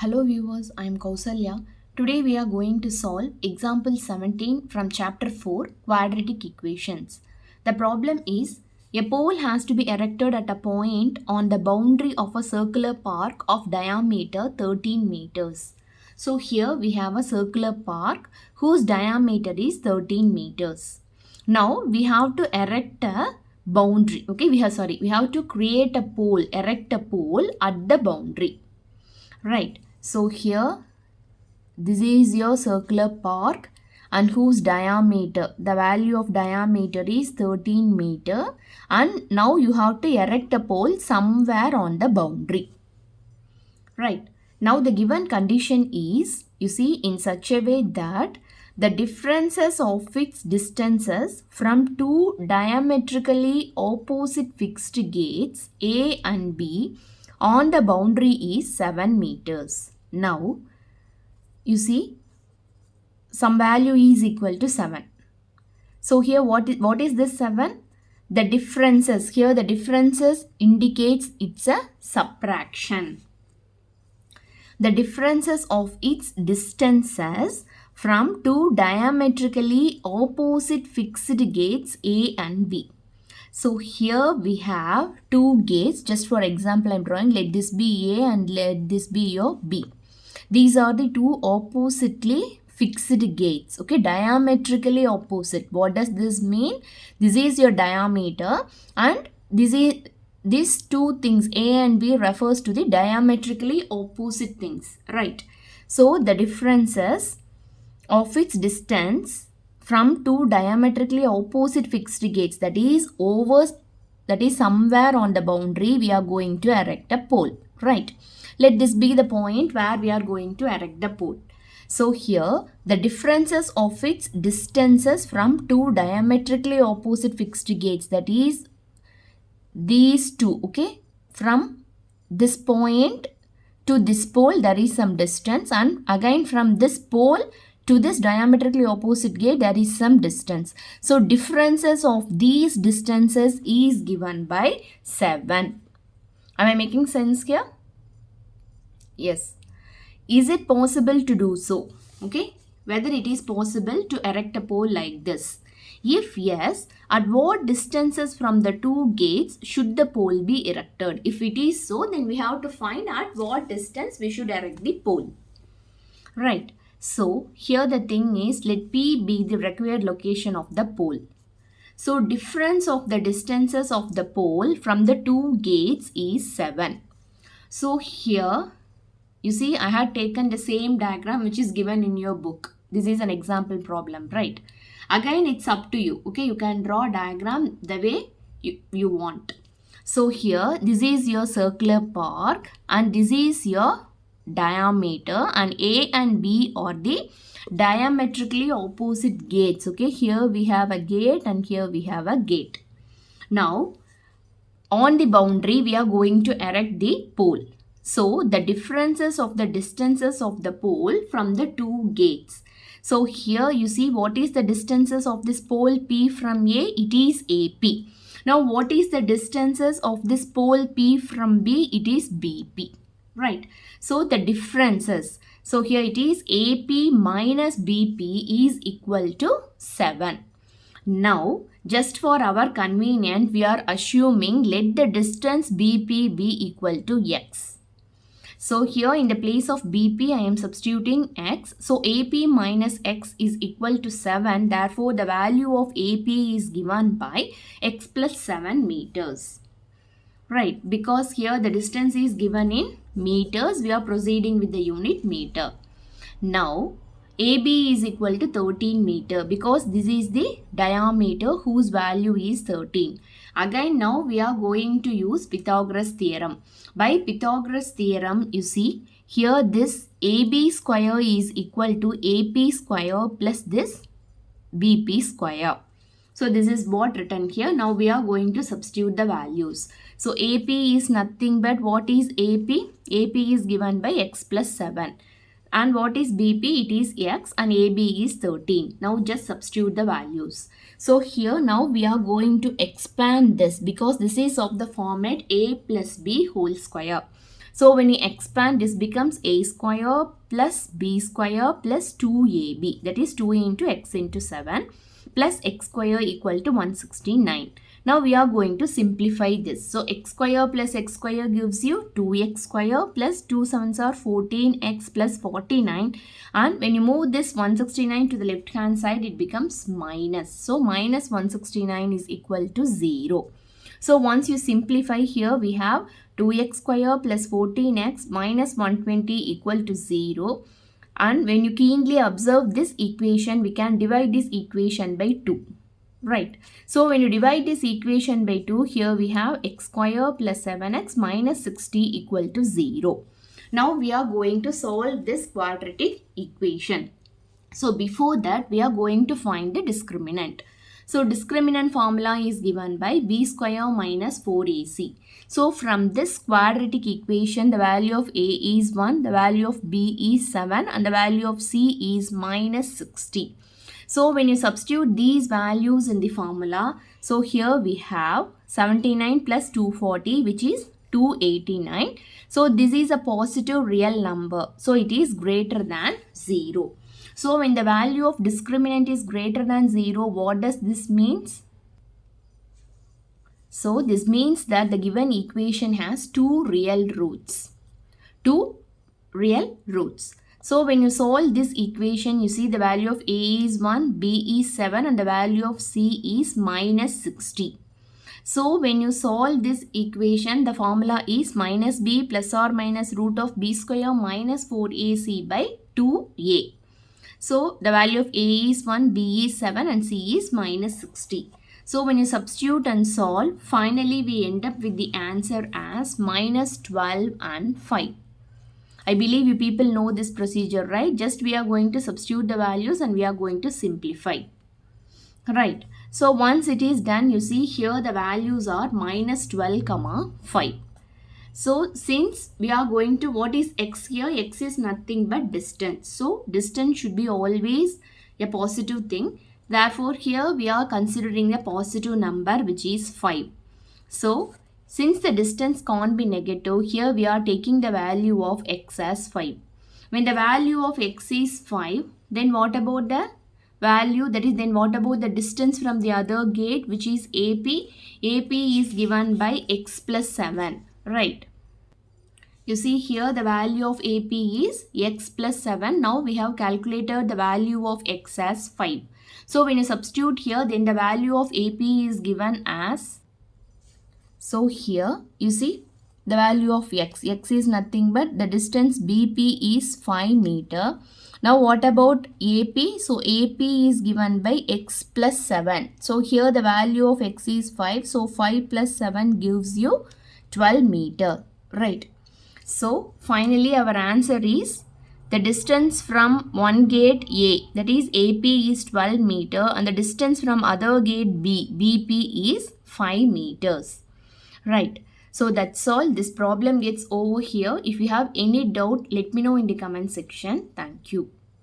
Hello viewers, I am Kausalya. Today we are going to solve example 17 from chapter 4 quadratic equations. The problem is a pole has to be erected at a point on the boundary of a circular park of diameter 13 meters. So here we have a circular park whose diameter is 13 meters. Now we have to erect a boundary. Okay, we have to create a pole, erect a pole at the boundary. Right. So here this is your circular park and whose diameter, the value of diameter is 13 meter, and now you have to erect a pole somewhere on the boundary. Right. Now the given condition is, you see, in such a way that the differences of its distances from two diametrically opposite fixed gates A and B on the boundary is 7 meters. Now, you see, some value is equal to 7. So here what is this 7? The differences, here the differences indicates it's a subtraction. The differences of its distances from two diametrically opposite fixed gates A and B. So here we have two gates. Just for example, I am drawing, let this be A and let this be your B. These are the two oppositely fixed gates, okay, diametrically opposite. What does this mean? This is your diameter and these two things A and B refers to the diametrically opposite things, right? So the differences of its distance from two diametrically opposite fixed gates, that is somewhere on the boundary, we are going to erect a pole, right? Let this be the point where we are going to erect the pole. So here the differences of its distances from two diametrically opposite fixed gates, that is these two, okay, from this point to this pole there is some distance, and again from this pole to this diametrically opposite gate there is some distance. So differences of these distances is given by 7. Am I making sense here? Yes. Is it possible to do so? Okay. Whether it is possible to erect a pole like this. If yes, at what distances from the two gates should the pole be erected? If it is so, then we have to find at what distance we should erect the pole. Right. So here the thing is, let P be the required location of the pole. So difference of the distances of the pole from the two gates is 7. So here, you see, I had taken the same diagram which is given in your book. This is an example problem, right? Again, it's up to you. Okay, you can draw a diagram the way you want. So here, this is your circular park and this is your diameter, and A and B are the diametrically opposite gates. Okay, here we have a gate and here we have a gate. Now, on the boundary, we are going to erect the pole. So the differences of the distances of the pole from the two gates. So here you see what is the distances of this pole P from A? It is AP. Now what is the distances of this pole P from B? It is BP. Right. So the differences. So here it is AP minus BP is equal to 7. Now just for our convenience we are assuming let the distance BP be equal to X. So here in the place of BP I am substituting X. So AP minus X is equal to 7. Therefore the value of AP is given by X plus 7 meters. Right, because here the distance is given in meters, we are proceeding with the unit meter. Now AB is equal to 13 meter because this is the diameter whose value is 13. Again now we are going to use Pythagoras theorem. By Pythagoras theorem, you see here this AB square is equal to AP square plus this BP square. So this is what written here. Now we are going to substitute the values. So AP is nothing but what is AP? AP is given by X plus 7. And what is BP? It is X and AB is 13. Now just substitute the values. So here now we are going to expand this because this is of the format A plus B whole square. So when you expand, this becomes a square plus b square plus 2ab. That is 2a into x into 7 plus x square equal to 169. Now we are going to simplify this. So x square plus x square gives you 2x square plus 2 sevens are 14x plus 49. And when you move this 169 to the left hand side, it becomes minus. So minus 169 is equal to 0. So once you simplify here, we have 2x square plus 14x minus 120 equal to 0. And when you keenly observe this equation, we can divide this equation by 2. Right. So when you divide this equation by 2, here we have x square plus 7x minus 60 equal to 0. Now we are going to solve this quadratic equation. So before that, we are going to find the discriminant. So discriminant formula is given by b square minus 4ac. So from this quadratic equation, the value of a is 1, the value of b is 7 and the value of c is minus 60. So when you substitute these values in the formula, so here we have 79 plus 240, which is 289. So this is a positive real number. So it is greater than 0. So when the value of discriminant is greater than 0, what does this mean? So this means that the given equation has two real roots. So when you solve this equation, you see the value of a is 1, b is 7 and the value of c is minus 60. So when you solve this equation, the formula is minus b plus or minus root of b square minus 4ac by 2a. So the value of a is 1, b is 7 and c is minus 60. So when you substitute and solve, finally we end up with the answer as minus 12 and 5. I believe you people know this procedure, right? Just we are going to substitute the values and we are going to simplify. Right. So once it is done, you see here the values are minus 12, 5. So since we are going to, what is x here? X is nothing but distance. So distance should be always a positive thing. Therefore here we are considering a positive number, which is 5. So since the distance can't be negative, here we are taking the value of x as 5. When the value of x is 5, then what about the value, that is then what about the distance from the other gate, which is AP? AP is given by x plus 7, right? You see here the value of AP is x plus 7. Now we have calculated the value of x as 5. So when you substitute here, then the value of AP is given as, so here you see the value of x. X is nothing but the distance BP is 5 meter. Now what about AP? So AP is given by x plus 7. So here the value of x is 5. So 5 plus 7 gives you 12 meter. Right. So finally our answer is the distance from one gate A, that is AP, is 12 meter and the distance from other gate B, BP, is 5 meters. Right. So that's all. This problem gets over here. If you have any doubt, let me know in the comment section. Thank you.